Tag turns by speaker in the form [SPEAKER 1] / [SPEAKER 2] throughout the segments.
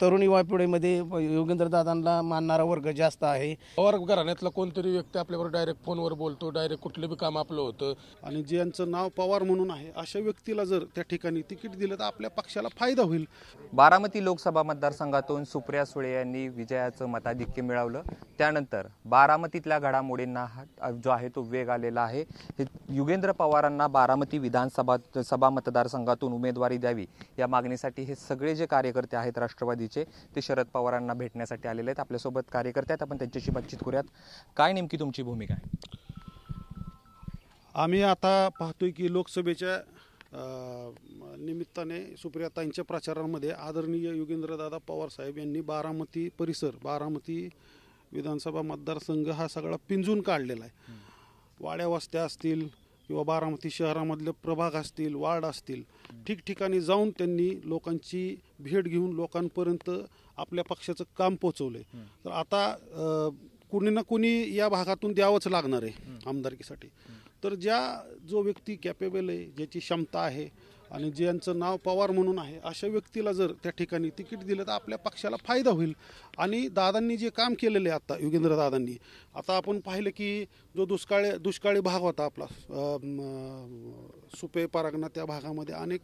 [SPEAKER 1] तरुण युवा पिढीमध्ये योगेंद्रदादांना मानणारा वर्ग जास्त आहे।
[SPEAKER 2] पवार घराण्यातला कोणतरी व्यक्ती आपल्याबरोबर डायरेक्ट फोनवर बोलतो, डायरेक्ट कुठले बी काम आपलं होतं
[SPEAKER 3] आणि ज्यांचं नाव पवार म्हणून आहे अशा व्यक्तीला जर त्या ठिकाणी तिकीट दिलं तर आपल्या पक्षाला फायदा होईल।
[SPEAKER 4] बारामती लोकसभा मतदारसंघातून सुप्रिया सुळे यांनी विजयाचं मताधिक्य मिळवलं। त्यानंतर बारामतीतल्या घडामोडींना जो आहे तो वेग आलेला आहे। योगेंद्र पवारांना बारामती विधानसभा मतदारसंघातून उमेदवारी द्यावी या मागणीसाठी हे सगळे जे कार्यकर्ते आहेत राष्ट्रवादीचे ते शरद पवारांना भेटण्यासाठी आलेले आहेत। आपल्यासोबत कार्यकर्ते आहेत, आपण त्यांच्याशी बातचीत करूयात। काय नेमकी तुमची भूमिका आहे?
[SPEAKER 3] आम्ही आता पाहतोय की लोकसभेच्या निमित्ताने सुप्रियाताईंच्या प्रचारामध्ये आदरणीय योगेंद्रदादा पवार साहेब यांनी बारामती परिसर, बारामती विधानसभा मतदारसंघ हा सगळा पिंजून काढलेला आहे। वाड्या वस्त्या असतील किंवा बारामती शहरामधले प्रभाग असतील, वार्ड असतील, ठिकठिकाणी जाऊन त्यांनी लोकांची भेट घेऊन लोकांपर्यंत आपल्या पक्षाचं काम पोहोचवलंय। तर आता कुणी ना कुणी या भागातून द्यावंच लागणार आहे आमदारकीसाठी। तर जो व्यक्ती कॅपेबल आहे, ज्याची क्षमता आहे आणि ज्यांचं नाव पवार म्हणून आहे अशा व्यक्तीला जर त्या ठिकाणी तिकीट दिलं तर आपल्या पक्षाला फायदा होईल। आणि दादांनी जे काम केलेलं आहे आता योगेंद्रदादांनी, आता आपण पाहिलं की जो दुष्काळी भाग होता आपला सुपे परगणा, त्या भागामध्ये अनेक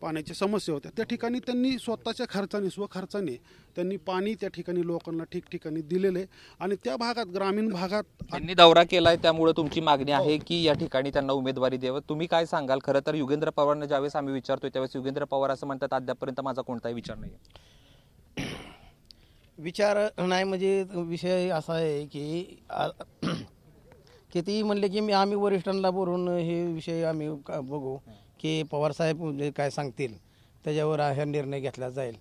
[SPEAKER 3] पाण्याच्या समस्या होत्या। त्या ठिकाणी त्यांनी स्वतःच्या खर्चाने, स्वखर्चाने त्यांनी पाणी त्या ठिकाणी लोकांना ठिकठिकाणी दिलेले आणि त्या भागात, ग्रामीण भागात
[SPEAKER 4] त्यांनी दौरा केलाय। त्यामुळे तुमची मागणी आहे की या ठिकाणी त्यांना उमेदवारी द्यावी। तुम्ही काय सांगाल? खरं तर योगेंद्र पवारांना ज्यावेळेस आम्ही विचारतोय त्यावेळेस योगेंद्र पवार असं म्हणतात अद्यापर्यंत माझा कोणताही विचार नाही।
[SPEAKER 1] विचार नाही म्हणजे विषय असा आहे की किती म्हणले की आम्ही वरिष्ठांना बोलून हे विषय आम्ही बघू की पवारसाहेब काय सांगतील त्याच्यावर हा निर्णय घेतला जाईल।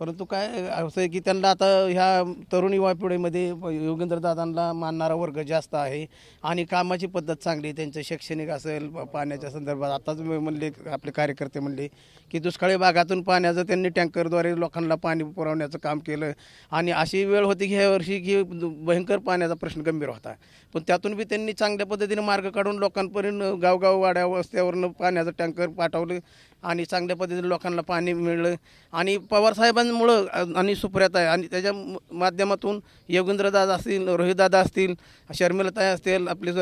[SPEAKER 1] परंतु काय असं आहे की त्यांना आता ह्या तरुण युवा पिढीमध्ये योगेंद्रदादांना मानणारा वर्ग जास्त आहे आणि कामाची पद्धत चांगली, त्यांचं शैक्षणिक असेल, पाण्याच्या संदर्भात आताच म्हणले आपले कार्यकर्ते म्हणले की दुष्काळी भागातून पाण्याचं त्यांनी टँकरद्वारे लोकांना पाणी पुरवण्याचं काम केलं। आणि अशी वेळ होती की ह्या वर्षी की भयंकर पाण्याचा प्रश्न गंभीर होता, पण त्यातून बी त्यांनी चांगल्या पद्धतीने मार्ग काढून लोकांपर्यंत गावगाव वाड्या वस्त्यावरनं पाण्याचं टँकर पाठवलं आणि चांगल्या पद्धतीने लोकांना पाणी मिळलं। आणि पवारसाहेबांमुळं आणि सुप्रियाताई आणि त्याच्या माध्यमातून योगेंद्रदादा असतील, रोहितदादा असतील, शर्मिलाताई असतील, आपले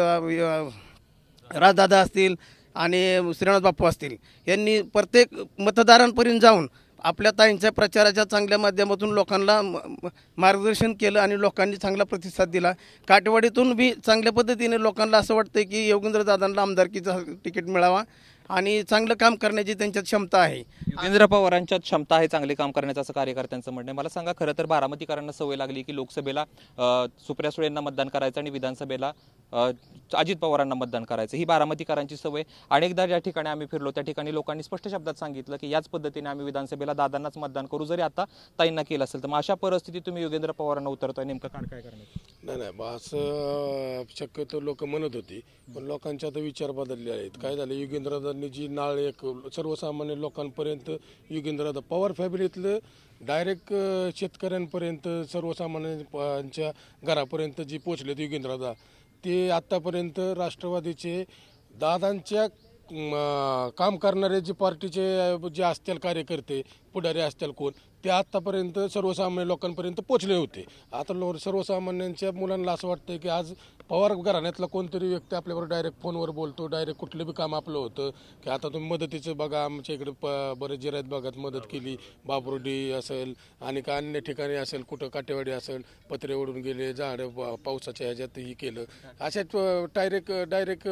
[SPEAKER 1] राजदादा असतील आणि श्रीनाथ बापू असतील, यांनी प्रत्येक मतदारांपर्यंत जाऊन आपल्या ताईंच्या प्रचाराच्या चांगल्या माध्यमातून लोकांना मार्गदर्शन केलं आणि लोकांनी चांगला प्रतिसाद दिला। काटेवाडीतून बी चांगल्या पद्धतीने लोकांना असं वाटतं की योगेंद्रदादांना आमदारकीचं तिकीट मिळावा आणि चांगलं काम करण्याची त्यांच्यात क्षमता आहे।
[SPEAKER 4] योगेंद्र पवारांच्यात क्षमता आहे चांगले काम करण्याचं असं कार्यकर्त्यांचं म्हणणं आहे। मला सांगा, खरं तर बारामतीकरांना सवय लागली की लोकसभेला सुप्रिया सुळेंना मतदान करायचं आणि विधानसभेला अजित पवारांना मतदान करायचं, ही बारामतीकरांची सवय। अनेकदा ज्या ठिकाणी आम्ही फिरलो त्या ठिकाणी लोकांनी स्पष्ट शब्दात सांगितलं की याच पद्धतीने आम्ही विधानसभेला दादांनाच मतदान करू, जरी आता ताईंना केलं असेल तर। मग अशा परिस्थितीत तुम्ही योगेंद्र पवारांना उतरतोय, नेमकं काय करणार?
[SPEAKER 2] नाही असं शक्यतो लोक म्हणत होती, पण लोकांचे आता विचार बदलले आहेत। काय झालं, योगेंद्रदादांनी जी नाळ एक सर्वसामान्य लोकांपर्यंत योगेंद्रदादा पवार फॅमिलीतलं डायरेक्ट शेतकऱ्यांपर्यंत, सर्वसामान्यांच्या घरापर्यंत जी पोचलेत योगेंद्रदादा, ते आत्तापर्यंत राष्ट्रवादीचे दादांच्या काम करणारे जे पार्टीचे जे असतील कार्यकर्ते, पुढारी असतील कोण, ते आत्तापर्यंत सर्वसामान्य लोकांपर्यंत पोचले होते। आता सर्वसामान्यांच्या मुलांना असं वाटतं की आज पवार घराण्यातला कोणतरी व्यक्ती आपल्याबरोबर डायरेक्ट फोनवर बोलतो, डायरेक्ट कुठले बी काम आपलं होतं की आता तुम्ही मदतीचं बघा, आमच्या इकडे बरेच जिरायत भागात मदत केली, बाबरोडी असेल आणि का अन्य ठिकाणी असेल, कुठं काटेवाडी असेल, पत्रे ओढून गेले, झाडं पावसाच्या ह्याच्यातही केलं। अशा डायरेक्ट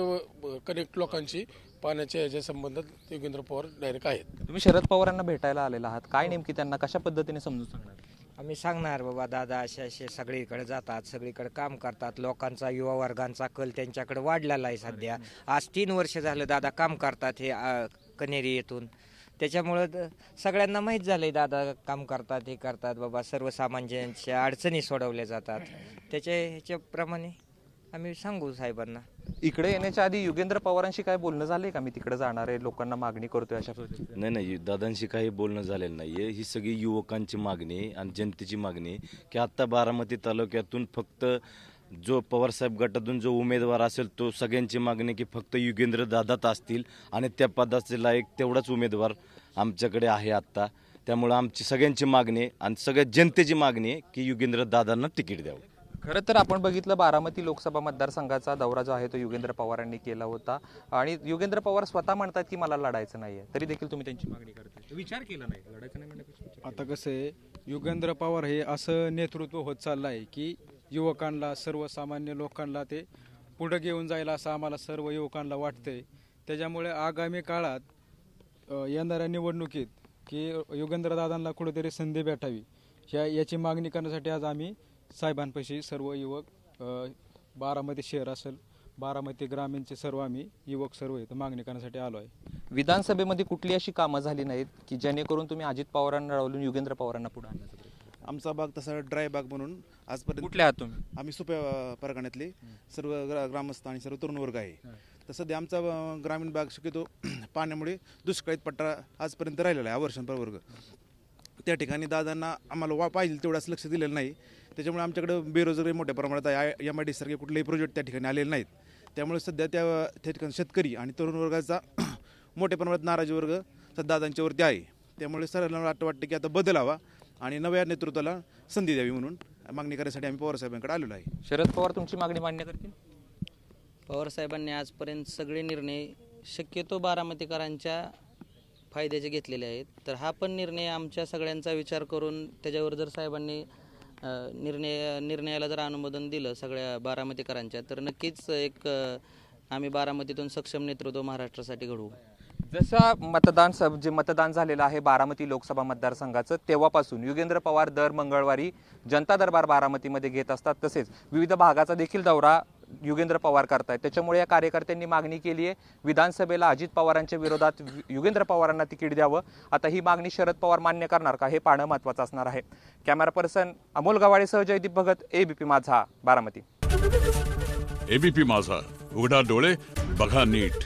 [SPEAKER 2] कनेक्ट लोकांची पाण्याच्या ह्याच्या संबंधात योगेंद्र पवार डायरेक्ट आहेत।
[SPEAKER 4] तुम्ही शरद पवारांना भेटायला आलेला आहात, काय नेमकी त्यांना कशा पद्धतीने समजून सांगणार?
[SPEAKER 5] आम्ही सांगणार बाबा दादा असे सगळीकडे जातात, सगळीकडे काम करतात, लोकांचा युवा वर्गांचा कल त्यांच्याकडे वाढलेला आहे सध्या। आज 3 वर्ष झालं दादा काम करतात हे कनेरी येथून, त्याच्यामुळं सगळ्यांना माहीत झालंय दादा काम करतात, हे करतात बाबा, सर्वसामान्यांच्या अडचणी सोडवल्या जातात, ह्याच्याप्रमाणे आम्ही सांगू साहेबांना।
[SPEAKER 4] इकडे येण्याच्या आधी योगेंद्र पवारांशी काय बोलणं झालंय का? मी तिकडे जाणार आहे, लोकांना मागणी करतोय अशा पद्धतीने?
[SPEAKER 6] नाही, दादांशी काही बोलणं झालेलं नाहीये। ही सगळी युवकांची मागणी आहे आणि जनतेची मागणी आहे की आता बारामती तालुक्यातून फक्त जो पवारसाहेब गटातून जो उमेदवार असेल तो सगळ्यांची मागणी की फक्त योगेंद्र दादाच असतील आणि त्या पदाचे लायक तेवढाच उमेदवार आमच्याकडे आहे आत्ता। त्यामुळं आमची सगळ्यांची मागणी आहे आणि सगळ्या जनतेची मागणी आहे की युगेंद्र दादांना तिकीट द्यावं.
[SPEAKER 4] खरं तर आपण बघितलं बारामती लोकसभा मतदारसंघाचा दौरा जो आहे तो युगेंद्र पवारांनी केला होता आणि युगेंद्र पवार स्वतः म्हणतात की मला लढायचं नाहीये, तरी देखील तुम्ही त्यांची मागणी करताय. विचार केला नाही, लढायचं नाही म्हणण्यापेक्षा
[SPEAKER 7] आता कसं आहे, युगेंद्र पवार हे असं नेतृत्व होत चाललं आहे की युवकांना, सर्वसामान्य लोकांना ते पुढं घेऊन जायला असं आम्हाला सर्व युवकांना वाटतंय. त्याच्यामुळे आगामी काळात येणाऱ्या निवडणुकीत की युगेंद्रदादांना कुठेतरी संधी भेटावी याची मागणी करण्यासाठी आज आम्ही साहेबांपाशी सर्व युवक बारामती शहर असेल, बारामती ग्रामीणचे सर्व आम्ही युवक सर्व इथं मागणी करण्यासाठी आलो आहे.
[SPEAKER 4] विधानसभेमध्ये कुठली अशी कामं झाली नाहीत की जेणेकरून तुम्ही अजित पवारांना डावलून युगेंद्र पवारांना पुढे आणण्याचा प्रयत्न?
[SPEAKER 8] आमचा भाग तसा ड्राय बाग म्हणून आजपर्यंत.
[SPEAKER 4] कुठले आहात तुम्ही?
[SPEAKER 8] आम्ही सुप्या परगण्यातले सर्व ग्रामस्थ आणि सर्व तरुण वर्ग आहे. तर सध्या आमचा ग्रामीण भाग शक्यतो पाण्यामुळे दुष्काळीत पट्टा आजपर्यंत राहिलेला आहे. वर्षांप्रवर्ग त्या ठिकाणी दादांना आम्हाला पाहिजे तेवढाच लक्ष दिलेलं नाही. त्याच्यामुळे आमच्याकडे बेरोजगारी मोठ्या प्रमाणात आहे. MID सारखे कुठलेही प्रोजेक्ट त्या ठिकाणी आलेले नाहीत. त्यामुळे सध्या त्या ठिकाणी शेतकरी आणि तरुण वर्गाचा मोठ्या प्रमाणात नाराजी वर्ग सध्या दादांच्यावरती आहे. त्यामुळे सर्वांना वाटतं की आता बदल हवा आणि नव्या नेतृत्वाला संधी द्यावी म्हणून मागणी करण्यासाठी आम्ही पवारसाहेबांकडे आलेलो आहे.
[SPEAKER 4] शरद पवार तुमची मागणी मान्य करतील?
[SPEAKER 9] पवारसाहेबांनी आजपर्यंत सगळे निर्णय शक्यतो बारामतीकरांच्या फायद्याचे घेतलेले आहेत. तर हा पण निर्णय आमच्या सगळ्यांचा विचार करून त्याच्यावर जर साहेबांनी निर्णयाला जर अनुमोदन दिलं सगळ्या बारामतीकरांच्या, तर नक्कीच एक आम्ही बारामतीतून सक्षम नेतृत्व महाराष्ट्रासाठी घडवू.
[SPEAKER 4] जसा जे मतदान झालेलं आहे बारामती लोकसभा मतदारसंघाचं, तेव्हापासून युगेंद्र पवार दर मंगळवारी जनता दरबार बारामतीमध्ये घेत असतात. तसेच विविध भागाचा देखील दौरा युगेंद्र पवार करतायत. त्याच्यामुळे या कार्यकर्त्यांनी मागणी केली आहे विधानसभेला अजित पवारांच्या विरोधात युगेंद्र पवारांना तिकीट द्यावं. आता ही मागणी शरद पवार मान्य करणार का हे पाहणं महत्त्वाचं असणार आहे. कॅमेरा पर्सन अमोल गवाळेसह जयदीप भगत, ABP माझा, बारामती.
[SPEAKER 10] ABP माझा, उघडा डोळे बघा नीट.